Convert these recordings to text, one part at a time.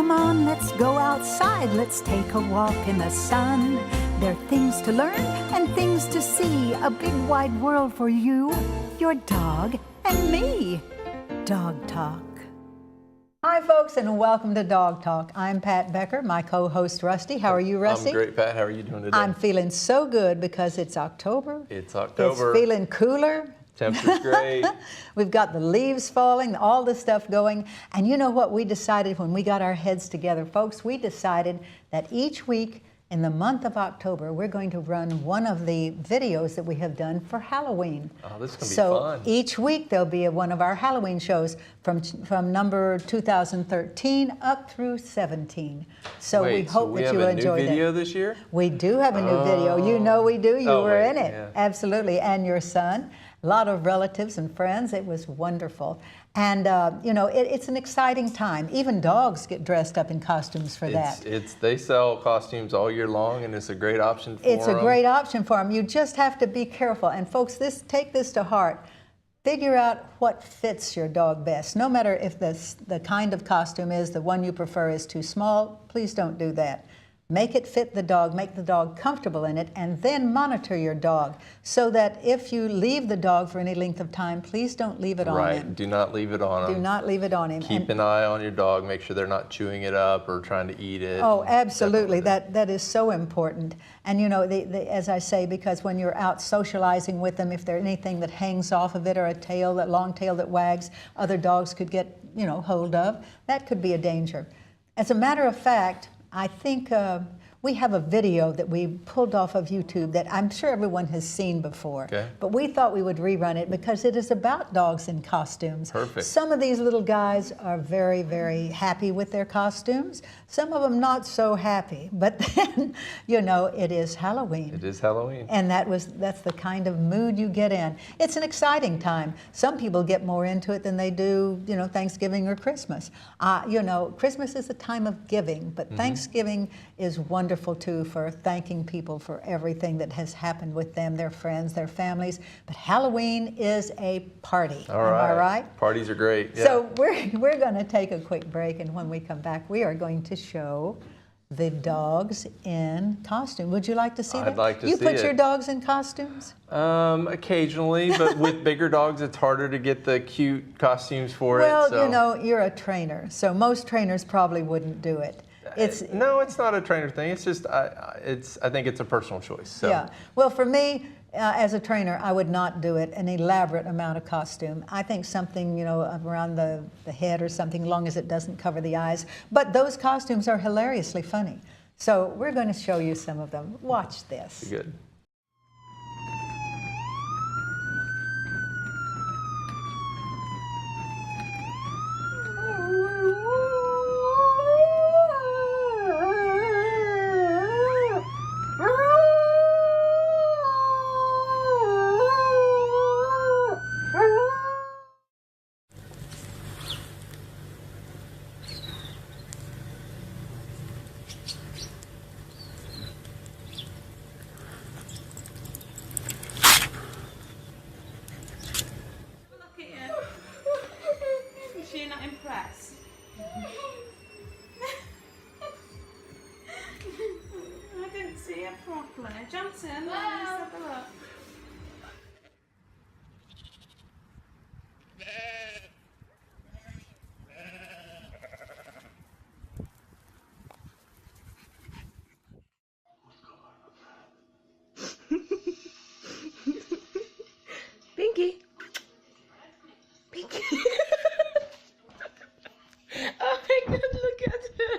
Come on, let's go outside. Let's take a walk in the sun. There are things to learn and things to see. A big wide world for you, your dog, and me. Dog Talk. Hi, folks, and welcome to Dog Talk. I'm Pat Becker, my co-host Rusty. How are you, Rusty? I'm great, Pat. How are you doing today? I'm feeling so good because it's October. It's October. It's feeling cooler. Temperature's great. We've got the leaves falling, all the stuff going. And you know what we decided when we got our heads together, folks? We decided that each week in the month of October, we're going to run one of the videos that we have done for Halloween. Oh, this is going to be fun. So each week there'll be one of our Halloween shows from number 2013 up through 17. So we hope that you will enjoy that. We have a new video this year? We do have a new video. You know we do. You were in it. Yeah. Absolutely. And your son. A lot of relatives and friends. It was wonderful. And, you know, it's an exciting time. Even dogs get dressed up in costumes for that. They sell costumes all year long, and it's a great option for them. It's a great option for them. You just have to be careful. And, folks, take this to heart. Figure out what fits your dog best. No matter if the kind of costume is, the one you prefer is too small, please don't do that. Make it fit the dog, make the dog comfortable in it, and then monitor your dog so that if you leave the dog for any length of time, please don't leave it on him. Right, do not leave it on him. Do not leave it on him. Keep an eye on your dog, make sure they're not chewing it up or trying to eat it. Oh, absolutely, that is so important. And you know, as I say, because when you're out socializing with them, if there's anything that hangs off of it or a tail, that long tail that wags, other dogs could get, you know, hold of, that could be a danger. As a matter of fact, I think we have a video that we pulled off of YouTube that I'm sure everyone has seen before. Okay. But we thought we would rerun it because it is about dogs in costumes. Perfect. Some of these little guys are very, very happy with their costumes. Some of them not so happy. But then, you know, it is Halloween. It is Halloween. And that's the kind of mood you get in. It's an exciting time. Some people get more into it than they do, you know, Thanksgiving or Christmas. You know, Christmas is a time of giving, but Thanksgiving is wonderful too for thanking people for everything that has happened with them, their friends, their families. But Halloween is a party. All right. Am I right? Parties are great. Yeah. So we're going to take a quick break, and when we come back, we are going to show the dogs in costume. Would you like to see that? I'd like to see it. You put your dogs in costumes? Occasionally, but with bigger dogs, it's harder to get the cute costumes for it. Well, So. you know, you're a trainer, so most trainers probably wouldn't do it. No, it's not a trainer thing. It's just, I think it's a personal choice. So. Yeah. Well, for me, as a trainer, I would not do it an elaborate amount of costume. I think something, you know, around the head or something, as long as it doesn't cover the eyes. But those costumes are hilariously funny. So we're going to show you some of them. Watch this. Good. You're not impressed? I didn't see it properly. Johnson, let's have a look. Pinky. Pinky. Oh my god, look at her.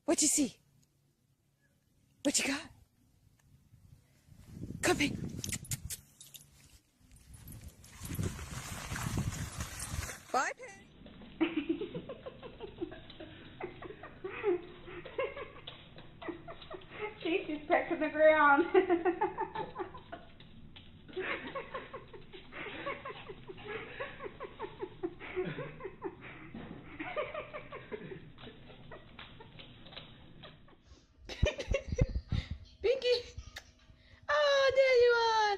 What you see? What you got? Come here. Bye, Pen. She's just pecking the ground. Pinky. Oh, there you are.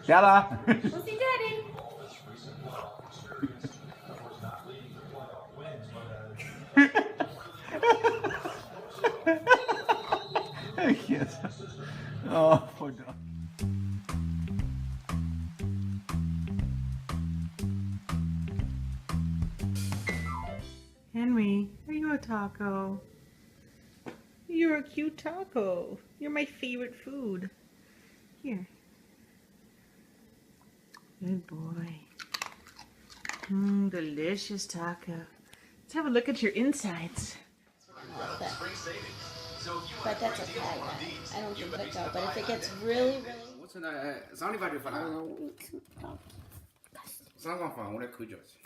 Yalla. We'll see Daddy. Yes. Oh, poor dog. Henry, are you a taco? You're a cute taco. You're my favorite food. Here. Good boy. Delicious taco. Let's have a look at your insides. But that's okay. I don't give it go. But if it gets really, really. 上礼拜就发了，上光发我来口交去。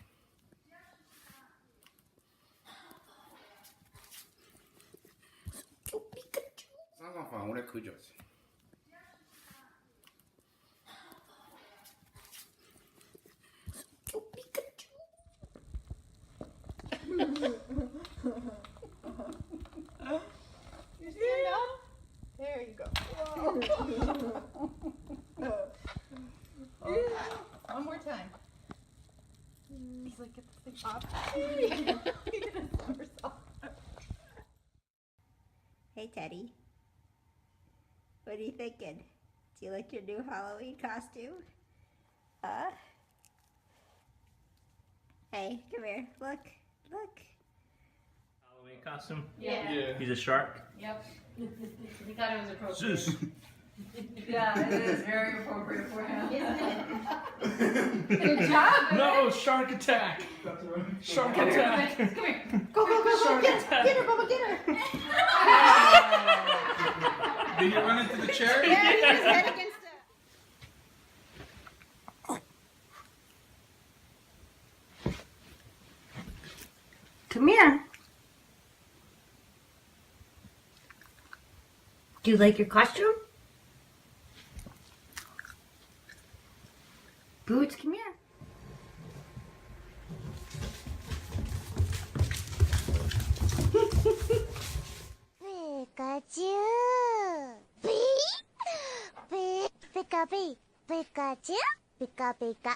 上光发我来口交去。There you go. One more time. He's like, get the thing off. He did a somersault. Hey, Teddy. What are you thinking? Do you like your new Halloween costume? Hey, come here. Look. Look. Halloween costume? Yeah. He's a shark? Yep. He thought it was appropriate. Zeus. Yeah, it is very appropriate for him. Good job. No, shark attack! Shark attack! Come here. Go, Shark attack! get her, Bubba, get her. Did you run into the chair? There he is, head against the... Come here. Do you like your costume? Boots, come here. Pikachu! Pika Pika! Pikachu! Pika Pika!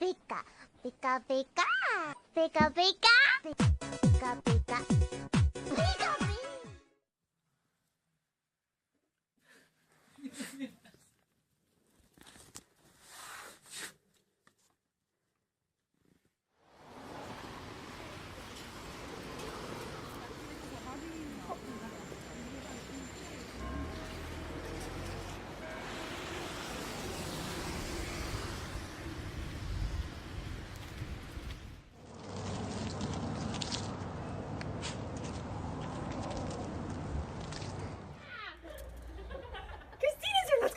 Pika! Pika Pika! Pika Pika! Pika Pika! Pika Pika! Christina's here. Let's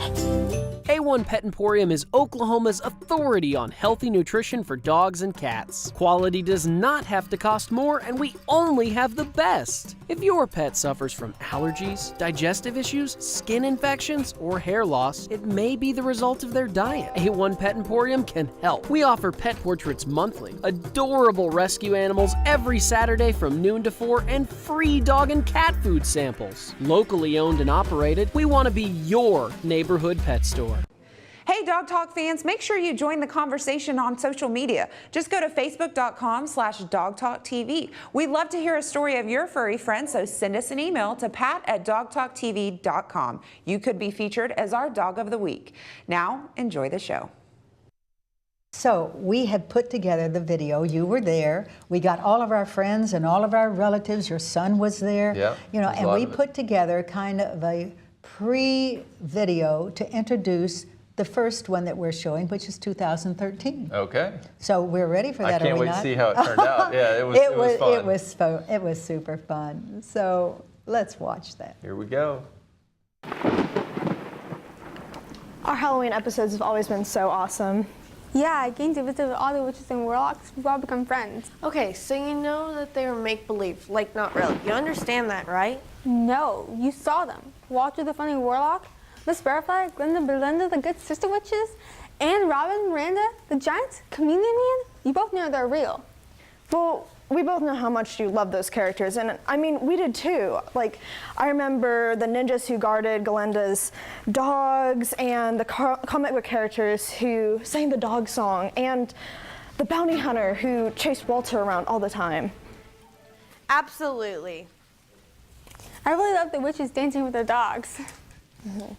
A1 Pet Emporium is Oklahoma's authority on healthy nutrition for dogs and cats. Quality does not have to cost more, and we only have the best. If your pet suffers from allergies, digestive issues, skin infections, or hair loss, it may be the result of their diet. A1 Pet Emporium can help. We offer pet portraits monthly, adorable rescue animals every Saturday from noon to 4, and free dog and cat food samples. Locally owned and operated, we want to be your neighborhood pet store. Hey Dog Talk fans, make sure you join the conversation on social media. Just go to facebook.com/dogtalktv. We'd love to hear a story of your furry friend, so send us an email to pat@dogtalktv.com. You could be featured as our Dog of the Week. Now, enjoy the show. So we had put together the video. You were there. We got all of our friends and all of our relatives. Your son was there. Yeah, you know, there's a and lot we of it. put together kind of a pre-video to introduce the first one that we're showing, which is 2013. Okay. So we're ready for that. I can't are we wait not? to see how it turned out. Yeah, it was fun. It was super fun. So let's watch that. Here we go. Our Halloween episodes have always been so awesome. Yeah, I gained to visit all the witches and warlocks. We've all become friends. Okay, so you know that they were make-believe, like not really. You understand that, right? No, you saw them. Walter the funny warlock, Miss Butterfly, Glinda, Belinda, the good sister witches, and Robin, Miranda, the giant chameleon man. You both know they're real. Well, we both know how much you love those characters, and I mean, we did too. Like, I remember the ninjas who guarded Galenda's dogs, and the comic book characters who sang the dog song, and the bounty hunter who chased Walter around all the time. Absolutely. I really love the witches dancing with their dogs.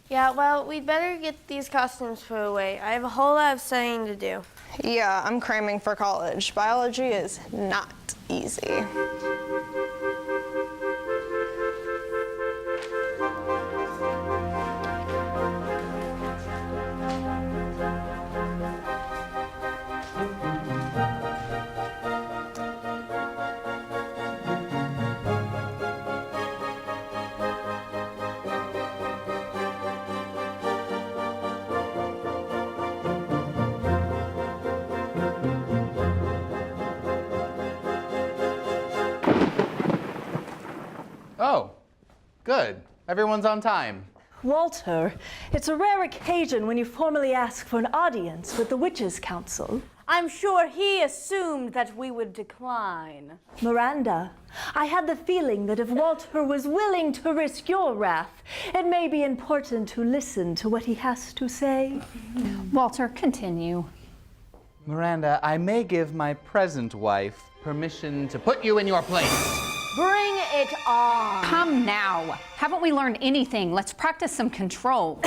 Yeah, well, we'd better get these costumes put away. I have a whole lot of studying to do. Yeah, I'm cramming for college. Biology is not easy. Oh, good. Everyone's on time. Walter, it's a rare occasion when you formally ask for an audience with the Witches' Council. I'm sure he assumed that we would decline. Miranda, I had the feeling that if Walter was willing to risk your wrath, it may be important to listen to what he has to say. Walter, continue. Miranda, I may give my present wife permission to put you in your place. Bring it on. Come now. Haven't we learned anything? Let's practice some control.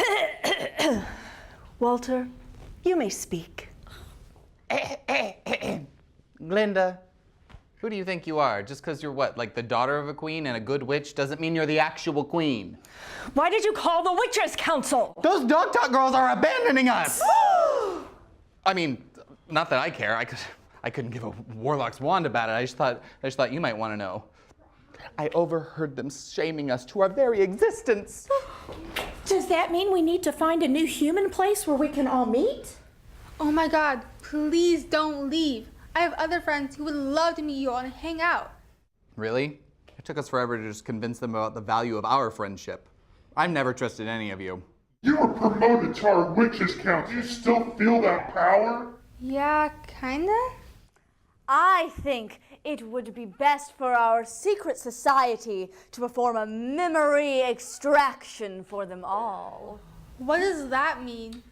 Walter, you may speak. Glinda, who do you think you are? Just because you're what, like the daughter of a queen and a good witch doesn't mean you're the actual queen. Why did you call the Witches' Council? Those Dog Talk girls are abandoning us! I mean, not that I care. I couldn't give a warlock's wand about it. I just thought you might want to know. I overheard them shaming us to our very existence. Does that mean we need to find a new human place where we can all meet? Oh my God, please don't leave. I have other friends who would love to meet you all and hang out. Really? It took us forever to just convince them about the value of our friendship. I've never trusted any of you. You were promoted to our Witches' Council. Do you still feel that power? Yeah, kinda. I think it would be best for our secret society to perform a memory extraction for them all. What does that mean?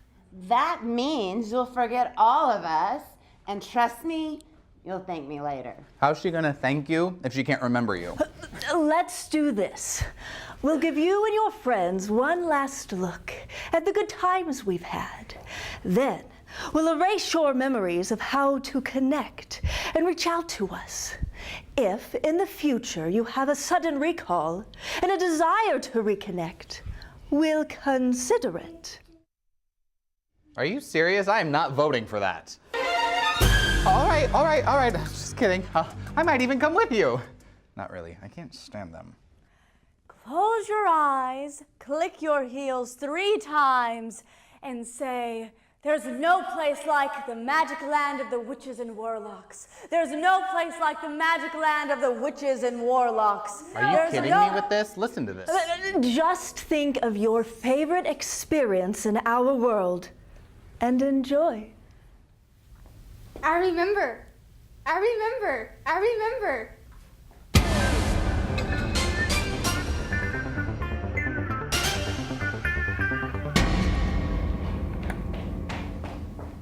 That means you'll forget all of us, and trust me, you'll thank me later. How's she gonna thank you if she can't remember you? Let's do this. We'll give you and your friends one last look at the good times we've had. Then we'll erase your memories of how to connect and reach out to us. If in the future you have a sudden recall and a desire to reconnect, we'll consider it. Are you serious? I am not voting for that. All right. Just kidding. I might even come with you. Not really. I can't stand them. Close your eyes, click your heels 3 times, and say, "There's no place like the magic land of the witches and warlocks. There's no place like the magic land of the witches and warlocks." Are you kidding me with this? Listen to this. Just think of your favorite experience in our world and enjoy. I remember. I remember. I remember.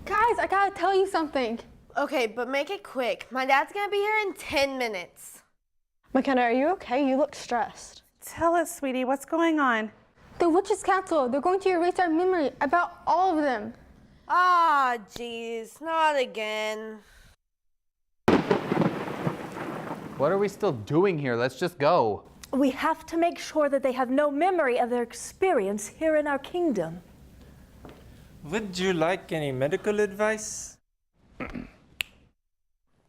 Guys, I gotta tell you something. Okay, but make it quick. My dad's gonna be here in 10 minutes. McKenna, are you okay? You look stressed. Tell us, sweetie, what's going on? The Witches' Council, they're going to erase our memory about all of them. Ah, jeez, not again. What are we still doing here? Let's just go. We have to make sure that they have no memory of their experience here in our kingdom. Would you like any medical advice?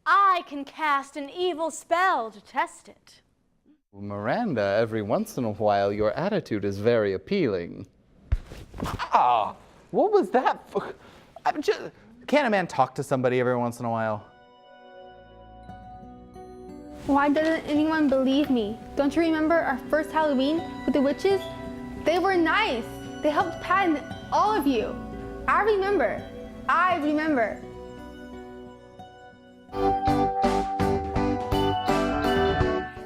I can cast an evil spell to test it. Miranda, every once in a while, your attitude is very appealing. Ah, what was that? Can't a man talk to somebody every once in a while? Why doesn't anyone believe me? Don't you remember our first Halloween with the witches? They were nice. They helped Pat and all of you. I remember. I remember.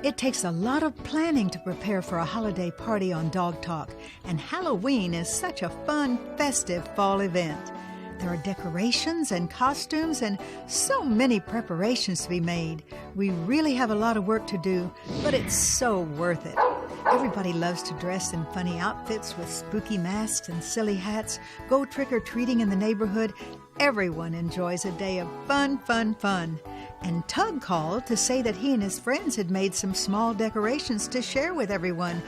It takes a lot of planning to prepare for a holiday party on Dog Talk, and Halloween is such a fun, festive fall event. There are decorations and costumes and so many preparations to be made. We really have a lot of work to do, but it's so worth it. Everybody loves to dress in funny outfits with spooky masks and silly hats, go trick-or-treating in the neighborhood. Everyone enjoys a day of fun, fun, fun. And Tug called to say that he and his friends had made some small decorations to share with everyone.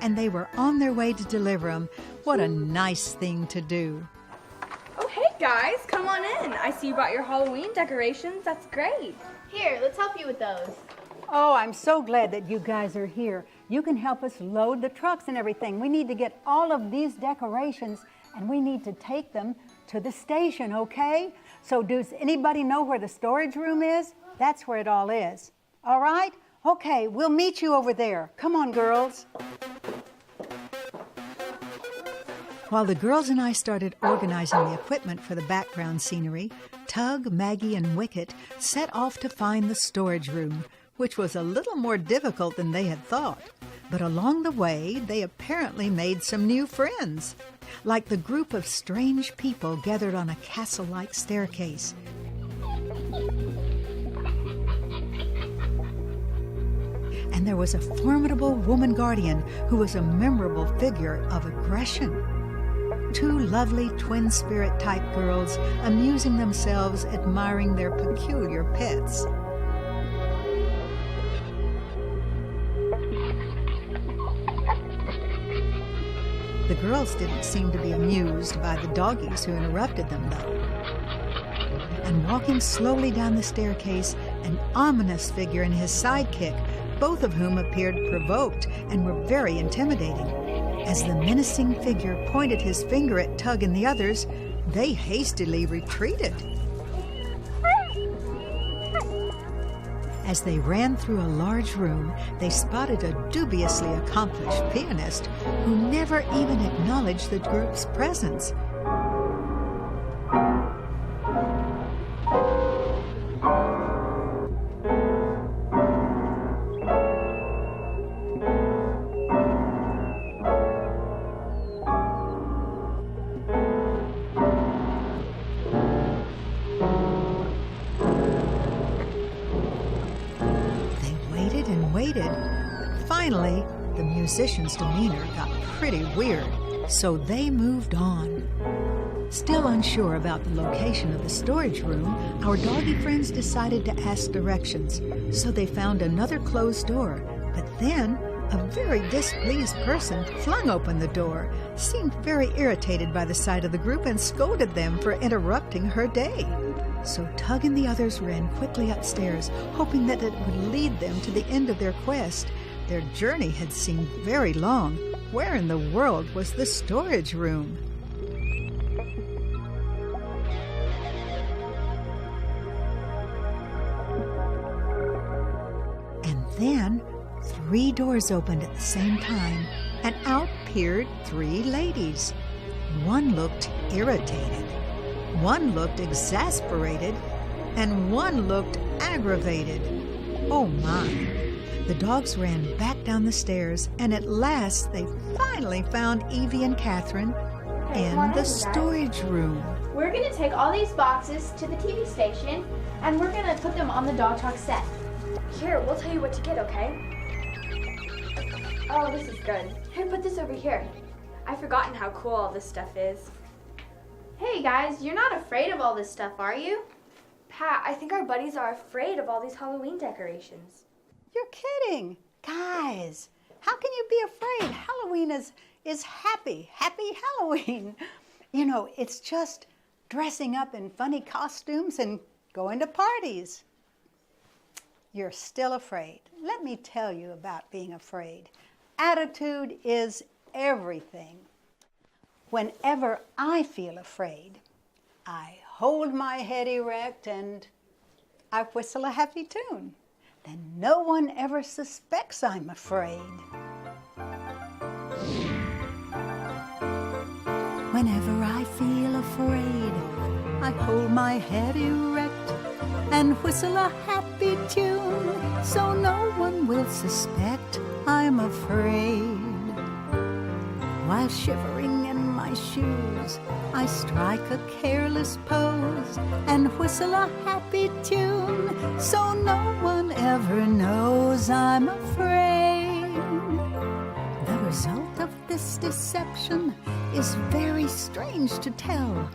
And they were on their way to deliver them. What a nice thing to do. Oh, hey guys, come on in. I see you brought your Halloween decorations. That's great. Here, let's help you with those. Oh, I'm so glad that you guys are here. You can help us load the trucks and everything. We need to get all of these decorations and we need to take them to the station, okay? So does anybody know where the storage room is? That's where it all is. All right? Okay, we'll meet you over there. Come on, girls. While the girls and I started organizing the equipment for the background scenery, Tug, Maggie, and Wicket set off to find the storage room, which was a little more difficult than they had thought. But along the way, they apparently made some new friends, like the group of strange people gathered on a castle-like staircase. And there was a formidable woman guardian who was a memorable figure of aggression. 2 lovely twin spirit type girls amusing themselves admiring their peculiar pets. The girls didn't seem to be amused by the doggies who interrupted them, though. And walking slowly down the staircase, an ominous figure and his sidekick, both of whom appeared provoked and were very intimidating. As the menacing figure pointed his finger at Tug and the others, they hastily retreated. As they ran through a large room, they spotted a dubiously accomplished pianist who never even acknowledged the group's presence. Finally, the musician's demeanor got pretty weird, so they moved on. Still unsure about the location of the storage room, our doggy friends decided to ask directions, so they found another closed door. But then, a very displeased person flung open the door, seemed very irritated by the sight of the group, and scolded them for interrupting her day. So Tug and the others ran quickly upstairs, hoping that it would lead them to the end of their quest. Their journey had seemed very long. Where in the world was the storage room? And then 3 doors opened at the same time, and out peered 3 ladies. One looked irritated, one looked exasperated, and one looked aggravated. Oh my! The dogs ran back down the stairs, and at last they finally found Evie and Catherine in the storage room. We're gonna take all these boxes to the TV station and we're gonna put them on the Dog Talk set. Here, we'll tell you what to get, okay? Oh, this is good. Here, put this over here. I've forgotten how cool all this stuff is. Hey guys, you're not afraid of all this stuff, are you? Pat, I think our buddies are afraid of all these Halloween decorations. You're kidding. Guys, how can you be afraid? Halloween is happy. Happy Halloween. You know, it's just dressing up in funny costumes and going to parties. You're still afraid. Let me tell you about being afraid. Attitude is everything. Whenever I feel afraid, I hold my head erect and I whistle a happy tune. Then no one ever suspects I'm afraid. Whenever I feel afraid, I hold my head erect and whistle a happy tune, so no one will suspect I'm afraid. While shivering in my shoes, I strike a careless pose and whistle a happy tune, so no one ever knows I'm afraid. The result of this deception is very strange to tell,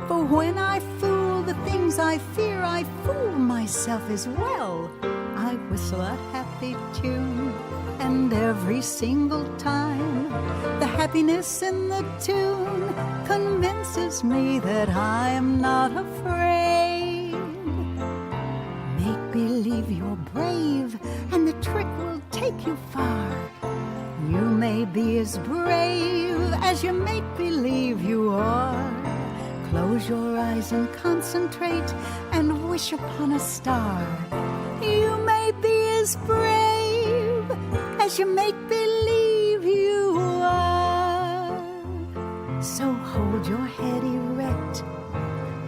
for when I fool the things I fear, I fool myself as well. I whistle a happy tune, and every single time the happiness in the tune convinces me that I'm not afraid. Make believe you're brave, and the trick will take you far. You may be as brave as you make believe you are. Close your eyes and concentrate and wish upon a star. You may be as brave as you make believe you are. So hold your head erect,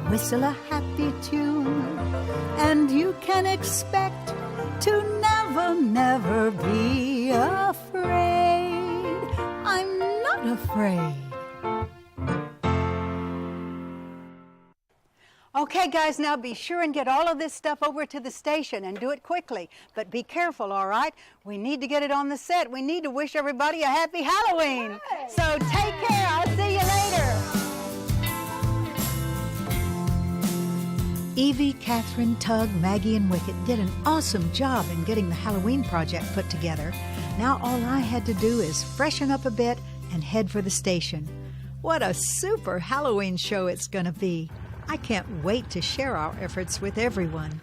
whistle a happy tune, and you can expect to never, never be afraid. I'm not afraid. Okay, guys, now be sure and get all of this stuff over to the station and do it quickly. But be careful, all right? We need to get it on the set. We need to wish everybody a happy Halloween. So take care. I'll see you later. Evie, Catherine, Tug, Maggie, and Wicket did an awesome job in getting the Halloween project put together. Now all I had to do is freshen up a bit and head for the station. What a super Halloween show it's going to be. I can't wait to share our efforts with everyone.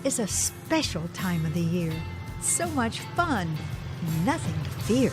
It's a special time of the year. So much fun, nothing to fear.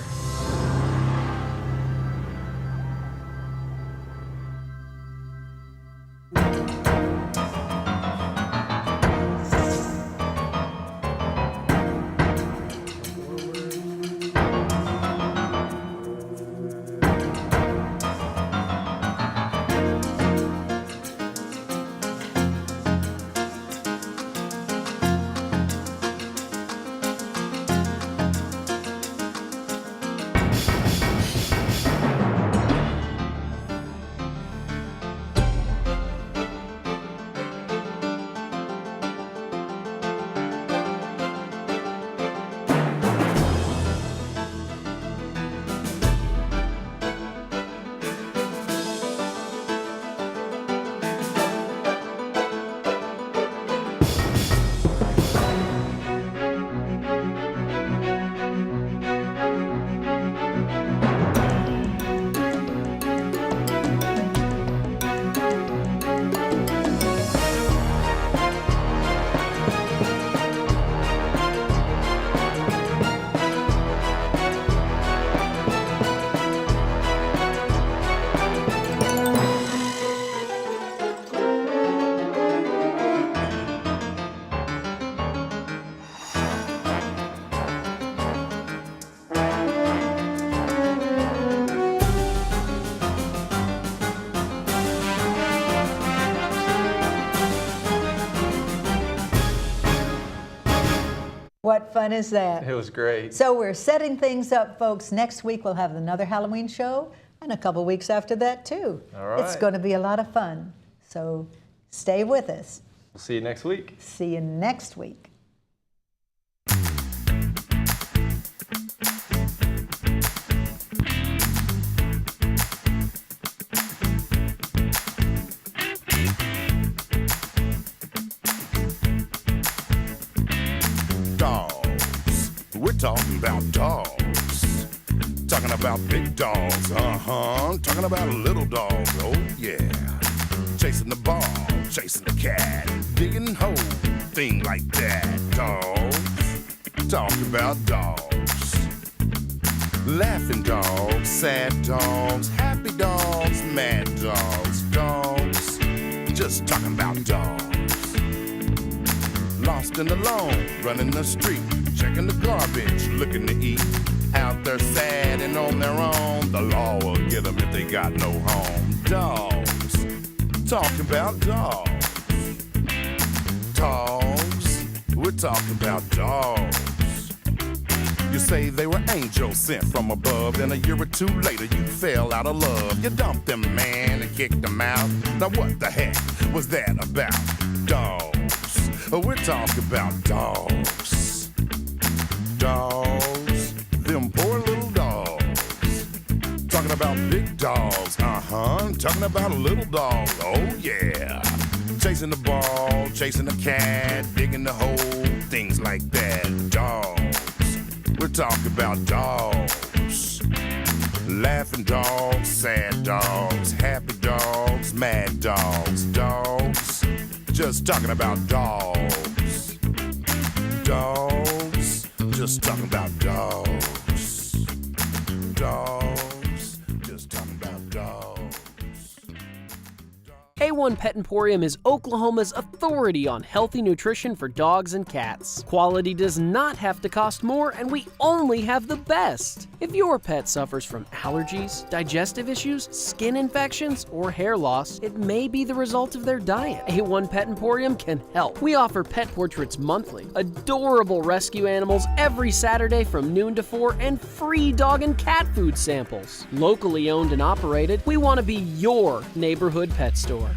What fun is that? It was great. So we're setting things up, folks. Next week we'll have another Halloween show, and a couple weeks after that too. All right. It's going to be a lot of fun. So stay with us. We'll see you next week. See you next week. Dogs. We're talking about dogs. Talking about big dogs, talking about little dogs, oh yeah. Chasing the ball, chasing the cat, digging hole, thing like that. Dogs, talking about dogs. Laughing dogs, sad dogs, happy dogs, mad dogs. Dogs, just talking about dogs. Lost and alone, running the street, checking the garbage, looking to eat. Out there sad and on their own, the law will get them if they got no home. Dogs, talking about dogs. Dogs, we're talking about dogs. You say they were angels sent from above, then a year or two later you fell out of love. You dumped them, man, and kicked them out. Now what the heck was that about? Dogs, we're talking about dogs. Dogs, them poor little dogs. Talking about big dogs, talking about a little dog, oh yeah. Chasing the ball, chasing the cat, digging the hole, things like that. Dogs, we're talking about dogs. Laughing dogs, sad dogs, happy dogs, mad dogs. Dogs, just talking about dogs. Dogs, just talking about dogs. Dogs, just talking about dogs. A1 Pet Emporium is Oklahoma's authority on healthy nutrition for dogs and cats. Quality does not have to cost more, and we only have the best. If your pet suffers from allergies, digestive issues, skin infections, or hair loss, it may be the result of their diet. A1 Pet Emporium can help. We offer pet portraits monthly, adorable rescue animals every Saturday from noon to 4, and free dog and cat food samples. Locally owned and operated, we want to be your neighborhood pet store.